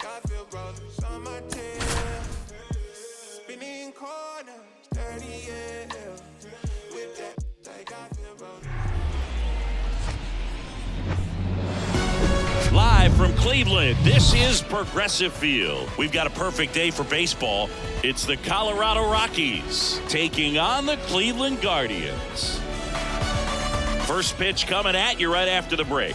I feel rollers on my tail. Spinning corners, 30 years. With that, like I feel rollers. Live from Cleveland, this is Progressive Field. We've got a perfect day for baseball. It's the Colorado Rockies taking on the Cleveland Guardians. First pitch coming at you right after the break.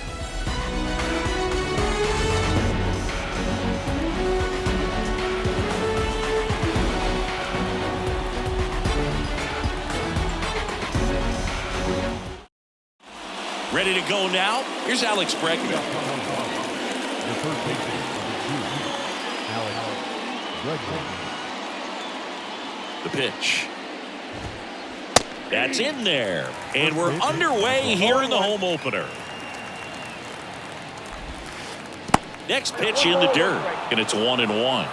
Ready to go now? Here's Alex Bregman. The first baseman Alex Bregman. The pitch. That's in there. And we're underway here in the home opener. Next pitch in the dirt. And it's 1-1.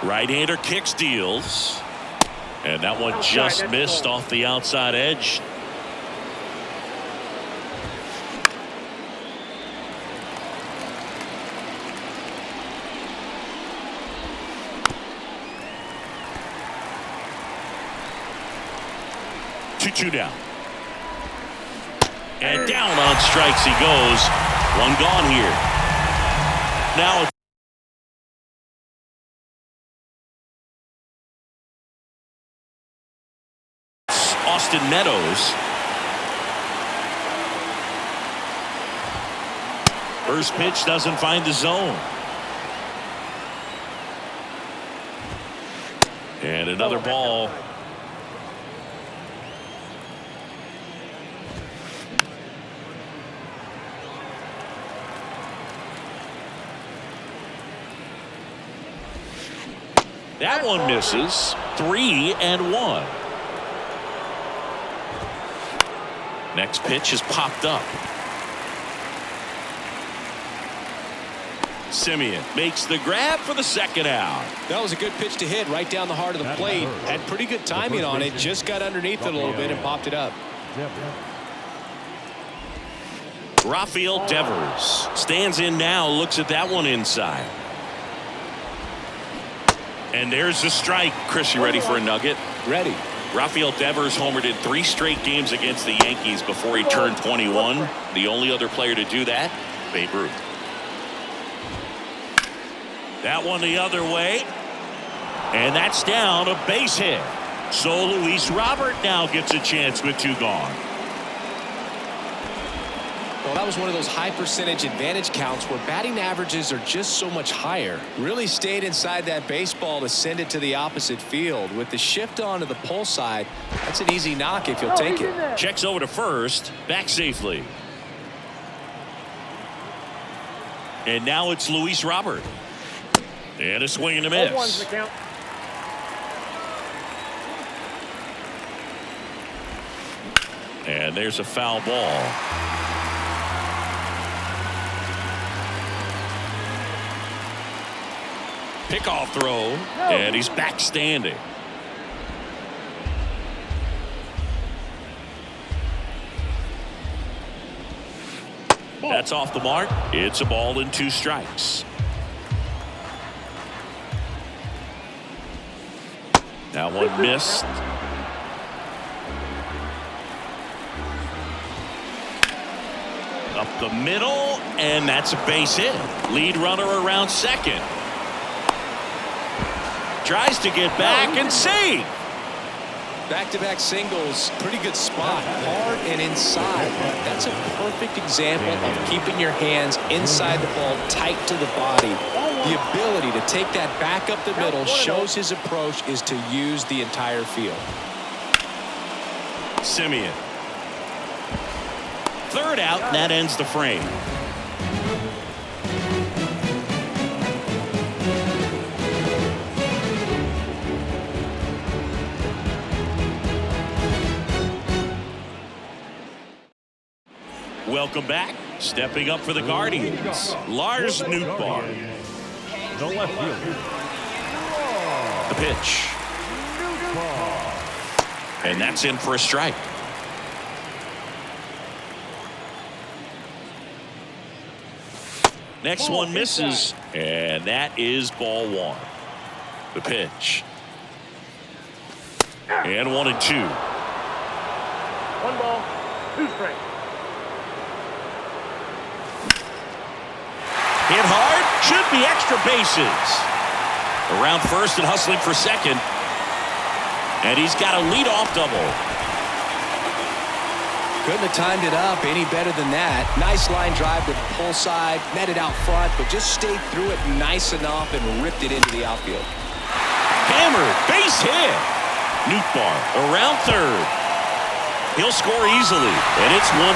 Right-hander kicks, deals. And that one just missed off the outside edge. Two down. And down on strikes he goes. One gone here. Now it's Austin Meadows. First pitch doesn't find the zone. And another ball. That one misses. 3-1. Next pitch is popped up. Simeon makes the grab for the second out. That was a good pitch to hit right down the heart of the plate. Had pretty good timing on it. Just got underneath it a little bit and popped it up. Rafael Devers stands in now. Looks at that one inside. And there's the strike. Chris, you ready for a nugget? Ready. Rafael Devers homered in 3 straight games against the Yankees before he turned 21. The only other player to do that, Babe Ruth. That one the other way. And that's down, a base hit. So Luis Robert now gets a chance with 2 gone. Well, that was one of those high percentage advantage counts where batting averages are just so much higher. Really stayed inside that baseball to send it to the opposite field. With the shift onto the pull side, that's an easy knock if you'll take it. Checks over to first, back safely. And now it's Luis Robert. And a swing and a miss. And there's a foul ball. Pickoff throw, and he's back standing. That's off the mark. It's a ball and 2 strikes. Now one missed. Up the middle, and that's a base hit. Lead runner around second. Tries to get back and save. Back-to-back singles, pretty good spot, hard and inside. That's a perfect example of keeping your hands inside the ball, tight to the body. The ability to take that back up the middle shows his approach is to use the entire field. Simeon. Third out, and that ends the frame. Welcome back. Stepping up for the Guardians, Lars Nootbaar. The left fielder. The pitch. And that's in for a strike. Next one misses, and that is ball one. The pitch. And 1-2. 1 ball, 2 strikes. Hit hard, should be extra bases. Around first and hustling for second. And he's got a leadoff double. Couldn't have timed it up any better than that. Nice line drive to the pull side, met it out front, but just stayed through it nice enough and ripped it into the outfield. Hammered, base hit. Nootbaar around third. He'll score easily, and it's 1-0.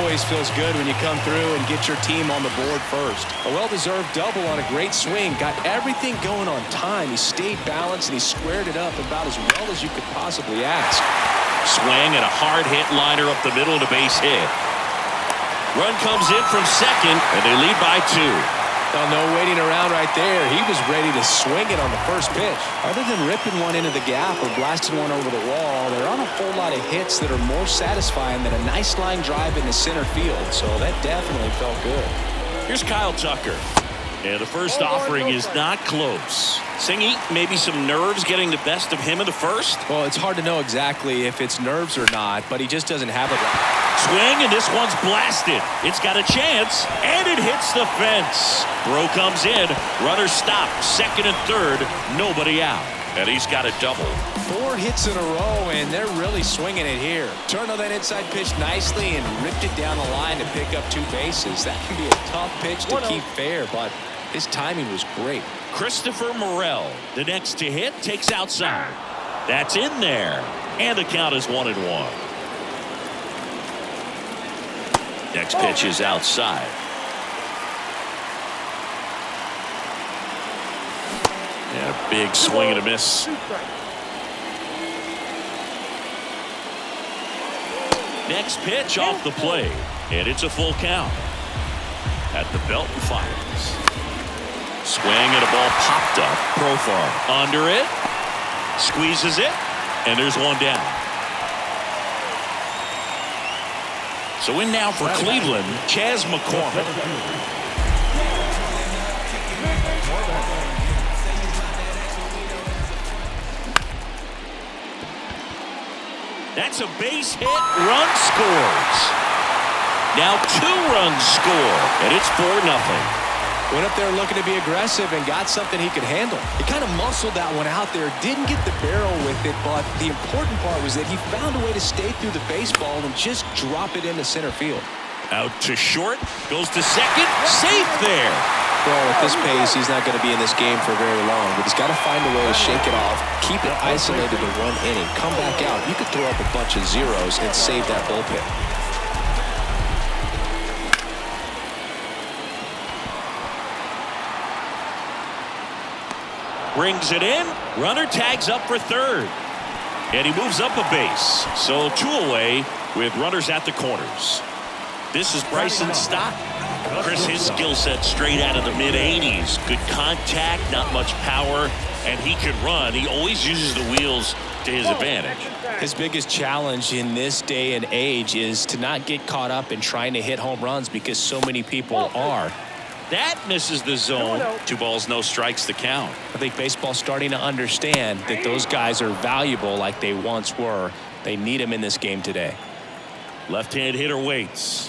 Always feels good when you come through and get your team on the board first. A well-deserved double on a great swing. Got everything going on time. He stayed balanced and he squared it up about as well as you could possibly ask. Swing and a hard hit liner up the middle of the base hit. Run comes in from second, and they lead by 2. Well, no waiting around right there. He was ready to swing it on the first pitch. Other than ripping one into the gap or blasting one over the wall, there aren't a whole lot of hits that are more satisfying than a nice line drive into center field. So that definitely felt good. Here's Kyle Tucker. And the first offering is not close. Singy, maybe some nerves getting the best of him in the first? Well, it's hard to know exactly if it's nerves or not, but he just doesn't have it right. Swing, and this one's blasted. It's got a chance, and it hits the fence. Bro comes in. Runner stopped. Second and third. Nobody out. And he's got a double. 4 hits in a row, and they're really swinging it here. Turned on that inside pitch nicely and ripped it down the line to pick up 2 bases. That can be a tough pitch to keep fair, but his timing was great. Christopher Morel, the next to hit, takes outside. That's in there. And the count is 1-1. Next pitch is outside. And a big swing and a miss. Next pitch off the plate. And it's a full count. At the belt and fires. Swing and a ball popped up. Profar under it. Squeezes it. And there's one down. So in now for Cleveland, Chas McCormick. That's a base hit. Run scores. Now 2 runs score, and it's 4-0. Went up there looking to be aggressive and got something he could handle. He kind of muscled that one out there. Didn't get the barrel with it, but the important part was that he found a way to stay through the baseball and just drop it into center field. Out to short. Goes to second. Safe there. Well, at this pace, he's not going to be in this game for very long, but he's got to find a way to shake it off, keep it isolated to 1 inning, come back out. You could throw up a bunch of zeros and save that bullpen. Brings it in. Runner tags up for third. And he moves up a base. So 2 away with runners at the corners. This is Bryson Stott. Chris, his skill set straight out of the mid-80s. Good contact, not much power, and he can run. He always uses the wheels to his advantage. His biggest challenge in this day and age is to not get caught up in trying to hit home runs because so many people are. That misses the zone. 2 balls, no strikes to count. I think baseball's starting to understand that those guys are valuable like they once were. They need them in this game today. Left-hand hitter waits.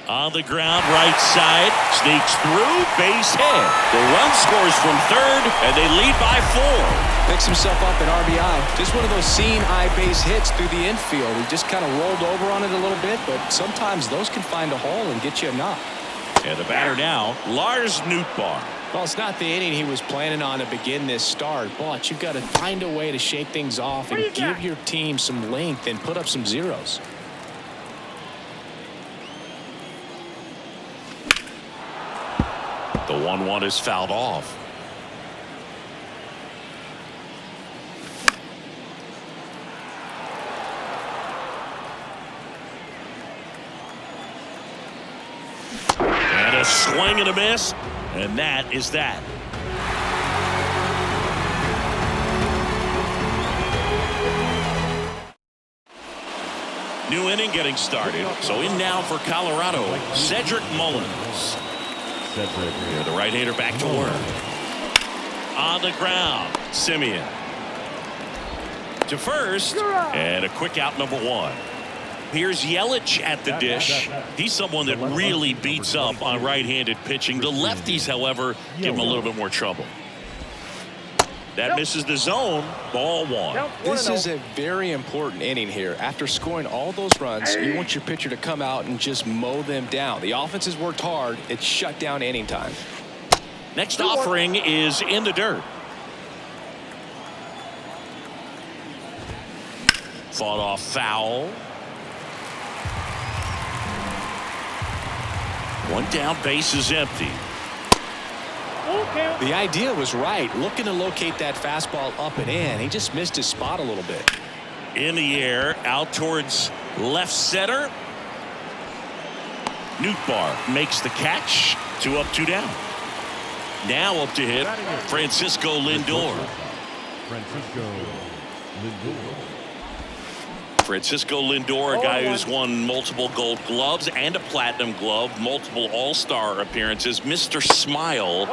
On the ground, right side. Sneaks through, base hit. The run scores from third, and they lead by 4. Picks himself up in RBI. Just one of those seeing-eye base hits through the infield. He just kind of rolled over on it a little bit, but sometimes those can find a hole and get you a knock. And the batter now, Lars Nootbaar. Well, it's not the inning he was planning on to begin this start, but you've got to find a way to shake things off and give your team some length and put up some zeros. The 1-1 is fouled off. And a swing and a miss, and that is that. New inning getting started. So in now for Colorado, Cedric Mullins. Here, the right-hander back to work. On the ground, Simeon. To first, and a quick out, number 1. Here's Yelich at the dish. He's someone that really beats up on right-handed pitching. The lefties, however, give him a little bit more trouble. That misses the zone. Ball 1. This is a very important inning here. After scoring all those runs, you want your pitcher to come out and just mow them down. The offense has worked hard. It's shut down inning time. Next offering is in the dirt. Fought off foul. 1 down, base is empty. The idea was right. Looking to locate that fastball up and in. He just missed his spot a little bit. In the air, out towards left center. Nootbaar makes the catch. 2 up, 2 down. Now up to hit Francisco Lindor. Francisco Lindor, a guy who's won multiple Gold Gloves and a Platinum Glove, multiple All-Star appearances. Mr. Smile,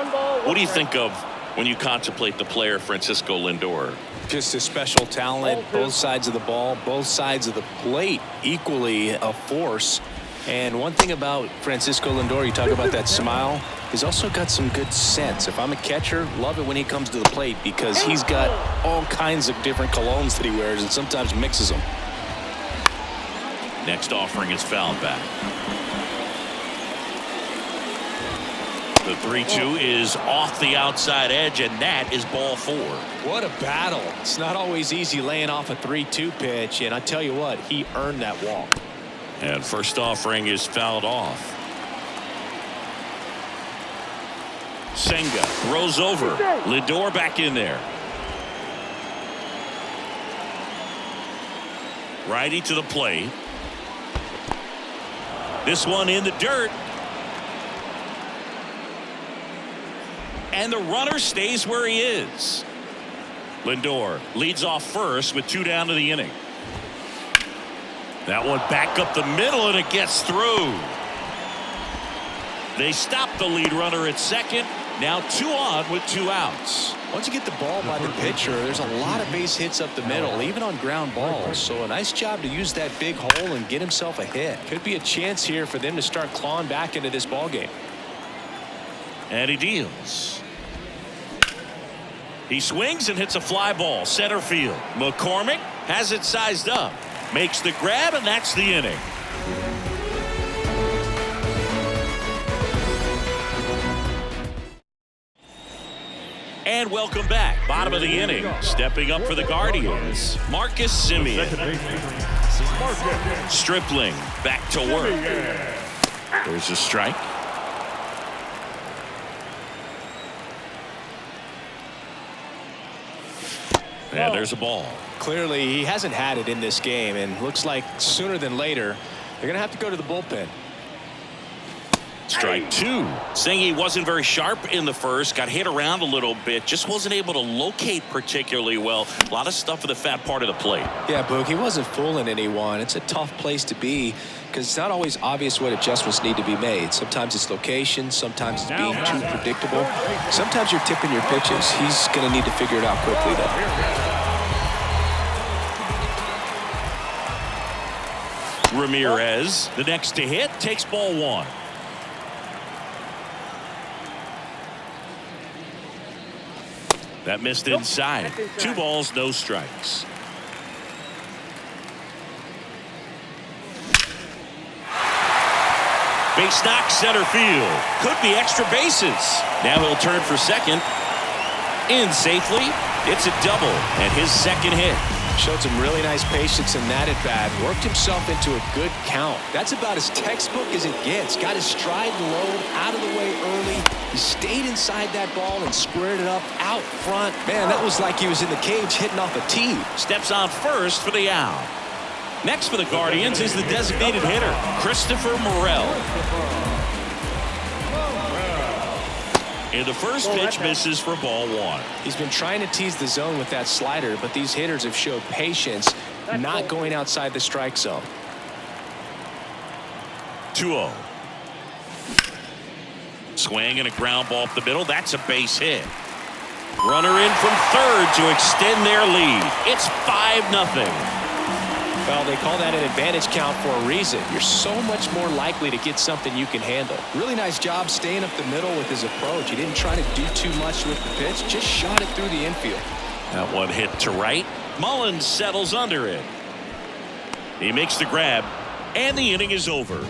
what do you think of when you contemplate the player Francisco Lindor? Just a special talent, both sides of the ball, both sides of the plate, equally a force. And one thing about Francisco Lindor, you talk about that smile, he's also got some good sense. If I'm a catcher, love it when he comes to the plate because he's got all kinds of different colognes that he wears and sometimes mixes them. Next offering is fouled back. The 3-2 is off the outside edge, and that is ball 4. What a battle. It's not always easy laying off a 3-2 pitch, and I tell you what, he earned that walk. And first offering is fouled off. Senga throws over. Lindor back in there. Righty to the plate. This one in the dirt. And the runner stays where he is. Lindor leads off first with 2 down to the inning. That one back up the middle, and it gets through. They stop the lead runner at second. Now 2 on with 2 outs. Once you get the ball by the pitcher, there's a lot of base hits up the middle, even on ground balls. So a nice job to use that big hole and get himself a hit. Could be a chance here for them to start clawing back into this ball game. And he deals. He swings and hits a fly ball center field. McCormick has it sized up, makes the grab, and that's the inning. And welcome back. Bottom of the inning. Stepping up for the Guardians, Marcus Simeon. Stripling back to work. There's a strike. And there's a ball. Clearly, he hasn't had it in this game, and looks like sooner than later, they're going to have to go to the bullpen. Strike 2. Saying he wasn't very sharp in the first, got hit around a little bit, just wasn't able to locate particularly well. A lot of stuff in the fat part of the plate. Yeah, Boog, he wasn't fooling anyone. It's a tough place to be because it's not always obvious what adjustments need to be made. Sometimes it's location, sometimes it's being too predictable. Sometimes you're tipping your pitches. He's going to need to figure it out quickly, though. Ramirez, the next to hit, takes ball 1. That missed inside. 2 balls, no strikes. Base knock center field. Could be extra bases. Now he'll turn for second. In safely. It's a double and his second hit. Showed some really nice patience in that at bat. Worked himself into a good count. That's about as textbook as it gets. Got his stride low, out of the way early. He stayed inside that ball and squared it up out front. Man, that was like he was in the cage hitting off a tee. Steps on first for the out. Next for the Guardians is the designated hitter, Christopher Morel. And the first pitch misses for ball 1. He's been trying to tease the zone with that slider, but these hitters have showed patience, not going outside the strike zone. 2-0. Swing and a ground ball up the middle. That's a base hit. Runner in from third to extend their lead. It's 5-0. Well, they call that an advantage count for a reason. You're so much more likely to get something you can handle. Really nice job staying up the middle with his approach. He didn't try to do too much with the pitch, just shot it through the infield. That one hit to right. Mullins settles under it. He makes the grab, and the inning is over.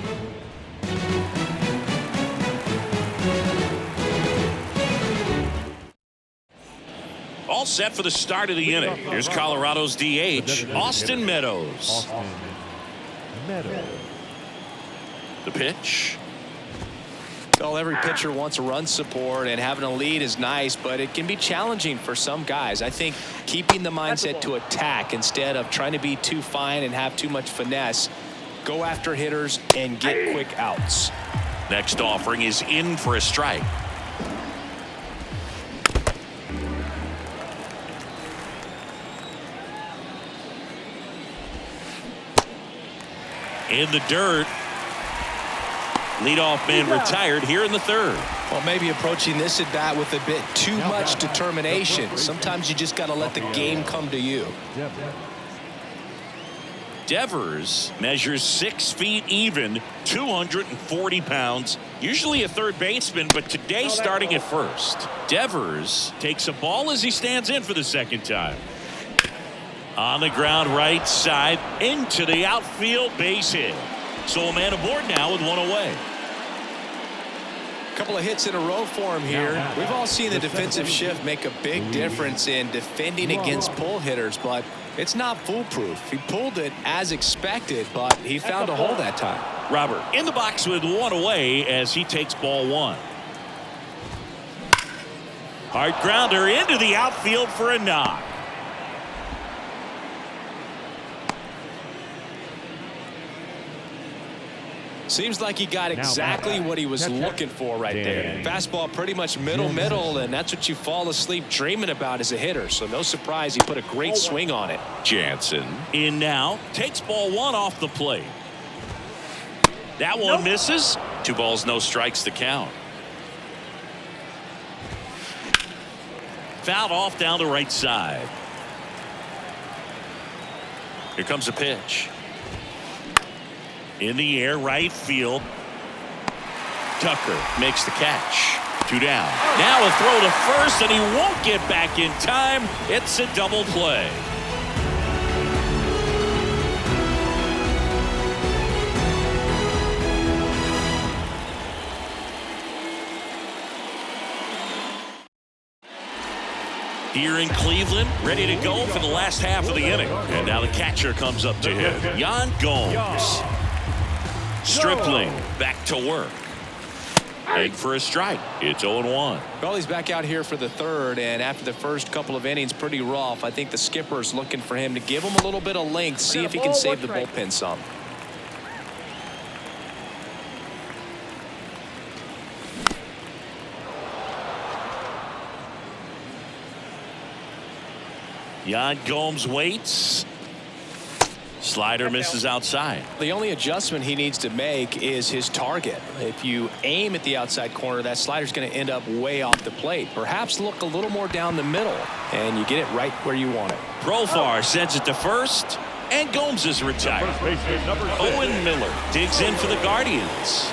All set for the start of the inning. Here's Colorado's DH, Austin Meadows. The pitch. Well, every pitcher wants a run support, and having a lead is nice, but it can be challenging for some guys. I think keeping the mindset to attack instead of trying to be too fine and have too much finesse. Go after hitters and get quick outs. Next offering is in for a strike. In the dirt. Leadoff man retired here in the third. Well, maybe approaching this at bat with a bit too much determination. Sometimes you just got to let the game come to you. Devers measures 6 feet even, 240 pounds, usually a third baseman, but today starting at first. Devers takes a ball as he stands in for the second time. On the ground right side into the outfield, base hit. So a man aboard now with one away. A couple of hits in a row for him here. We've all seen the defensive shift make a big difference in defending against pull hitters, but it's not foolproof. He pulled it as expected, but he found a hole that time. Robert in the box with one away as he takes ball one. Hard grounder into the outfield for a knock. Seems like he got exactly what he was looking for right there. Fastball pretty much middle, and that's what you fall asleep dreaming about as a hitter. So no surprise he put a great swing on it. Jansen in now, takes ball one off the plate. That one misses. 2 balls, no strikes to count. Fouled off down the right side. Here comes a pitch. In the air, right field. Tucker makes the catch. 2 down. Now a throw to first, and he won't get back in time. It's a double play. Here in Cleveland, ready to go for the last half of the inning. And now the catcher comes up to hit. Yan Gomes. Stripling back to work. Head for a strike. It's 0-1. Well, he's back out here for the third, and after the first couple of innings, pretty rough. I think the skipper's looking for him to give him a little bit of length, see if he can save the bullpen some. Yan Gomes waits. Slider misses outside. The only adjustment he needs to make is his target. If you aim at the outside corner, that slider's going to end up way off the plate. Perhaps look a little more down the middle, and you get it right where you want it. Profar sends it to first, and Gomes is retired. Owen Miller digs in for the Guardians.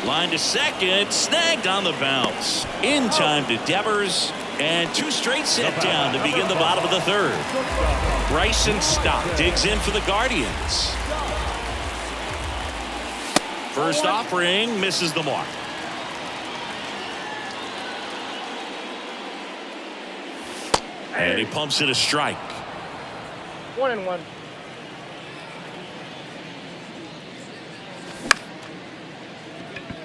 Line to second, snagged on the bounce. In time to Devers, and 2 straight set down to begin the bottom of the third. Bryson Stott digs in for the Guardians. First offering misses the mark. And he pumps it a strike. 1-1.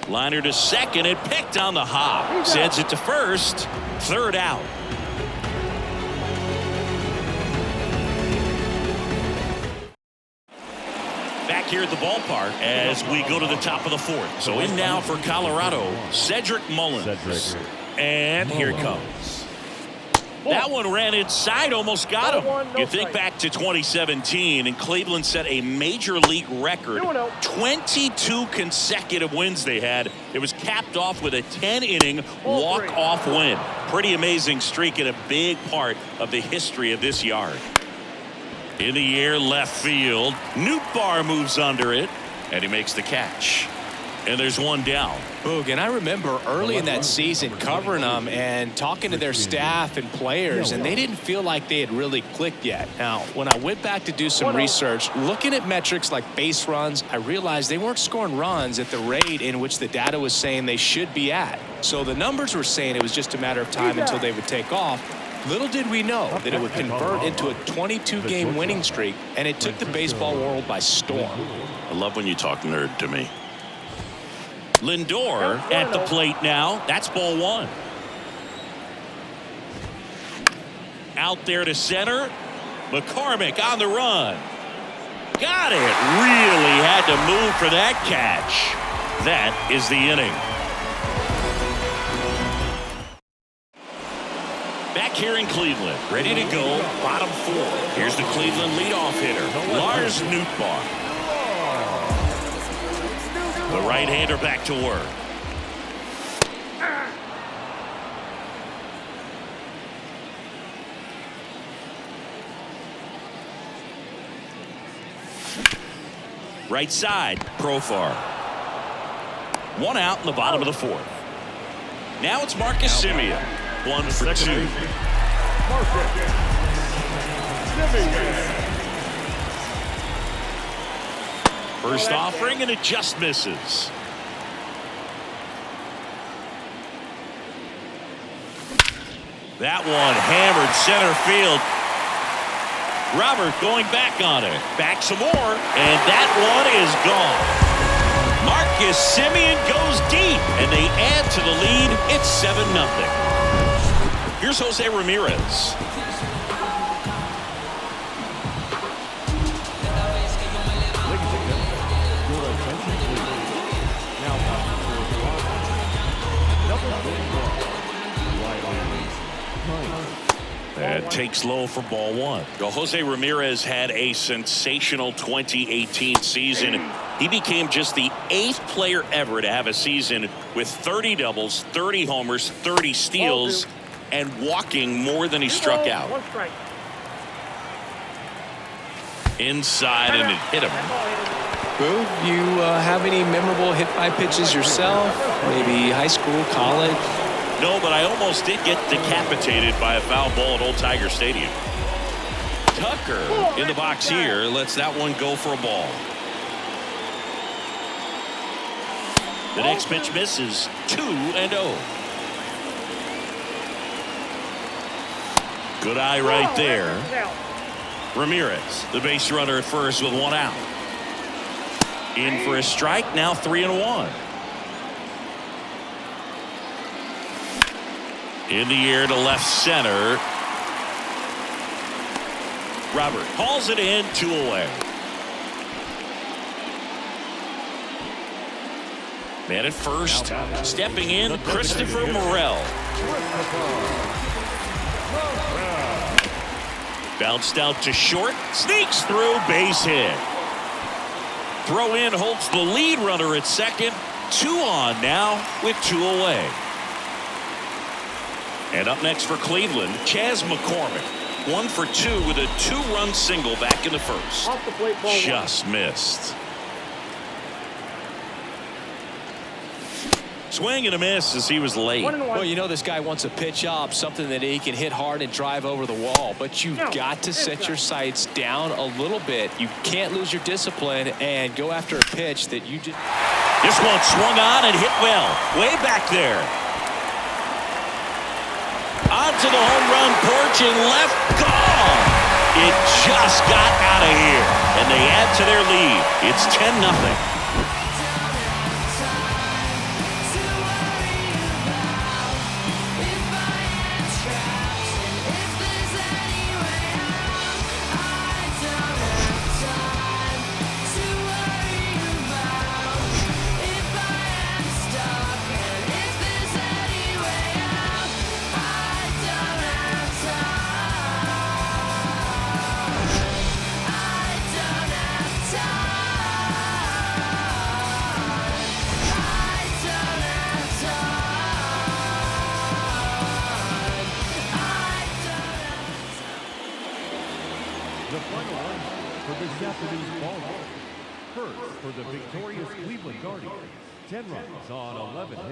Liner to second, it picked on the hop. Sends it to first. Third out. Back here at the ballpark as we go to the top of the fourth. So in now for Colorado, Cedric Mullins. And here it comes. That one ran inside, almost got him. Ball one, no You think strike. back to 2017, and Cleveland set a major league record. 2-0. 22 consecutive wins they had. It was capped off with a 10-inning Ball walk-off win. Pretty amazing streak and a big part of the history of this yard. In the air, left field. Nootbaar moves under it, and he makes the catch. And there's one down. Boog, and I remember early in that season covering them and talking to their staff and players, and they didn't feel like they had really clicked yet. Now, when I went back to do some research, looking at metrics like base runs, I realized they weren't scoring runs at the rate in which the data was saying they should be at. So the numbers were saying it was just a matter of time until they would take off. Little did we know that it would convert into a 22-game winning streak, and it took the baseball world by storm. I love when you talk nerd to me. Lindor at the plate now. That's ball one. Out there to center. McCormick on the run. Got it. Really had to move for that catch. That is the inning. Back here in Cleveland, ready to go, bottom four. Here's the Cleveland leadoff hitter, Lars Nootbaar. The right-hander back to work. Right side, Profar. One out in the bottom of the fourth. Now it's Marcus Semien. 1 for 2. First offering, and it just misses. That one hammered center field. Robert going back on it. Back some more, and that one is gone. Marcus Semien goes deep, and they add to the lead. It's 7-0. Here's Jose Ramirez. That takes low for ball one. Well, Jose Ramirez had a sensational 2018 season. He became just the 8th player ever to have a season with 30 doubles, 30 homers, 30 steals, and walking more than he struck out. One strike. Inside, and it hit him. Boog, you have any memorable hit-by pitches yourself? Maybe high school, college? No, but I almost did get decapitated by a foul ball at Old Tiger Stadium. Tucker in the box here lets that one go for a ball. The next pitch misses. 2-0. Good eye right there. Ramirez, the base runner at first with one out. In for a strike, now 3-1. In the air to left center. Robert hauls it in, 2 away. Man at first, stepping in, Christopher Morel. Bounced out to short, sneaks through, base hit. Throw in holds the lead runner at second. 2 on now with 2 away. And up next for Cleveland, Chas McCormick. 1 for 2 with a 2-run single back in the first. Off the plate, ball Just missed. Swing and a miss as he was late. 1-1. Well, you know this guy wants a pitch up, something that he can hit hard and drive over the wall. But you've got to set your sights down a little bit. You can't lose your discipline and go after a pitch that you just... This one swung on and hit well. Way back there. Onto the home run porch and left. Gone. It just got out of here. And they add to their lead. It's 10-0. The final lineup for this afternoon's ball game. First, for the victorious Cleveland Guardians, 10 runs on 11 hits.